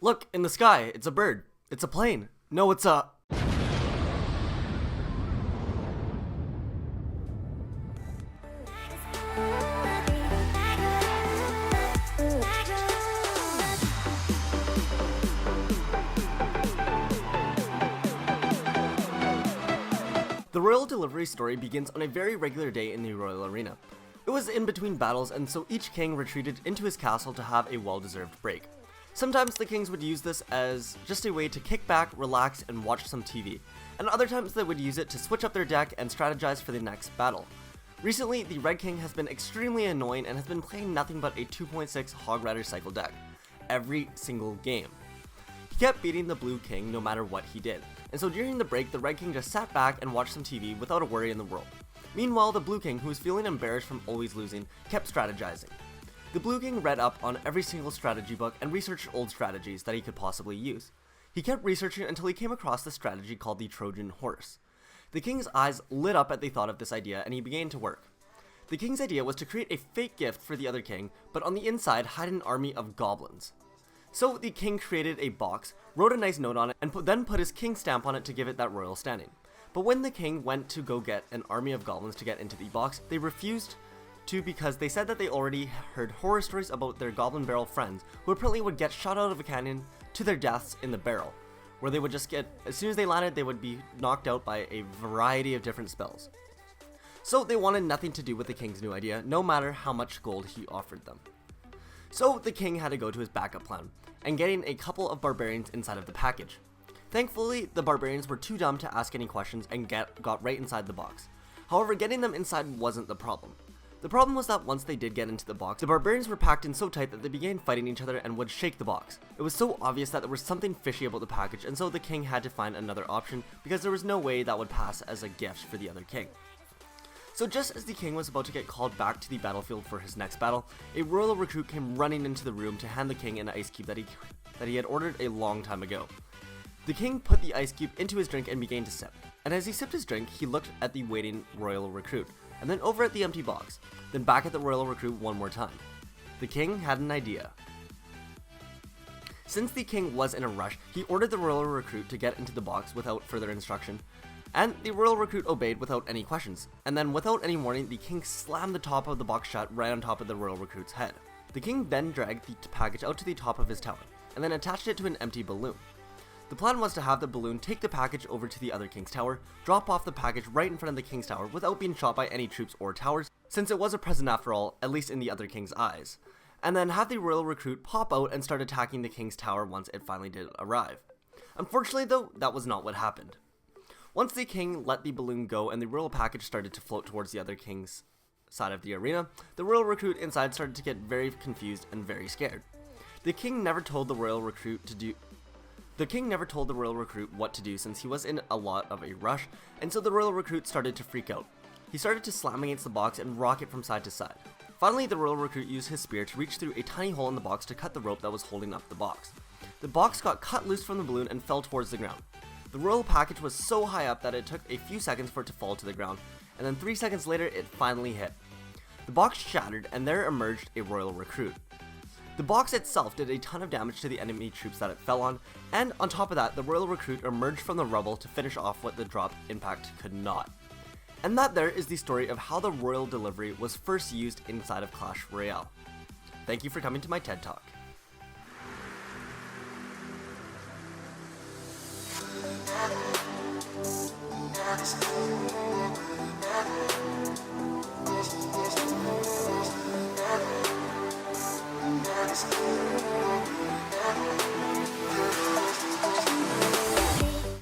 Look, in the sky, it's a bird. It's a plane. No, it's a... The royal delivery story begins on a very regular day in the royal arena. It was in between battles, and so each king retreated into his castle to have a well-deserved break. Sometimes the kings would use this as just a way to kick back, relax, and watch some TV, and other times they would use it to switch up their deck and strategize for the next battle. Recently, the Red King has been extremely annoying and has been playing nothing but a 2.6 Hog Rider cycle deck every single game. He kept beating the Blue King no matter what he did, and so during the break, the Red King just sat back and watched some TV without a worry in the world. Meanwhile, the Blue King, who was feeling embarrassed from always losing, kept strategizing. The Blue King read up on every single strategy book and researched old strategies that he could possibly use. He kept researching until he came across the strategy called the Trojan horse. The King's eyes lit up at the thought of this idea, and he began to work. The King's idea was to create a fake gift for the other king, but on the inside hide an army of goblins. So the King created a box, wrote a nice note on it, and then put his king stamp on it to give it that royal standing. But when the king went to go get an army of goblins to get into the box, they refused to because they said that they already heard horror stories about their goblin barrel friends who apparently would get shot out of a cannon to their deaths in the barrel, where they would just get, as soon as they landed, they would be knocked out by a variety of different spells. So they wanted nothing to do with the king's new idea, no matter how much gold he offered them. So the king had to go to his backup plan, and getting a couple of barbarians inside of the package. Thankfully, the barbarians were too dumb to ask any questions and got right inside the box. However, getting them inside wasn't the problem. The problem was that once they did get into the box, the barbarians were packed in so tight that they began fighting each other and would shake the box. It was so obvious that there was something fishy about the package, and so the king had to find another option because there was no way that would pass as a gift for the other king. So just as the king was about to get called back to the battlefield for his next battle, a royal recruit came running into the room to hand the king an ice cube that he had ordered a long time ago. The king put the ice cube into his drink and began to sip, and as he sipped his drink, he looked at the waiting royal recruit, and then over at the empty box, then back at the royal recruit one more time. The king had an idea. Since the king was in a rush, he ordered the royal recruit to get into the box without further instruction, and the royal recruit obeyed without any questions, and then without any warning, the king slammed the top of the box shut right on top of the royal recruit's head. The king then dragged the package out to the top of his tower, and then attached it to an empty balloon. The plan was to have the balloon take the package over to the other king's tower, drop off the package right in front of the king's tower without being shot by any troops or towers, since it was a present after all, at least in the other king's eyes, and then have the royal recruit pop out and start attacking the king's tower once it finally did arrive. Unfortunately though, that was not what happened. Once the king let the balloon go and the royal package started to float towards the other king's side of the arena, the royal recruit inside started to get very confused and very scared. The king never told the royal recruit what to do since he was in a lot of a rush, and so the royal recruit started to freak out. He started to slam against the box and rock it from side to side. Finally, the royal recruit used his spear to reach through a tiny hole in the box to cut the rope that was holding up the box. The box got cut loose from the balloon and fell towards the ground. The royal package was so high up that it took a few seconds for it to fall to the ground, and then 3 seconds later it finally hit. The box shattered and there emerged a royal recruit. The box itself did a ton of damage to the enemy troops that it fell on, and on top of that, the royal recruit emerged from the rubble to finish off what the drop impact could not. And that there is the story of how the royal delivery was first used inside of Clash Royale. Thank you for coming to my TED Talk. Yes.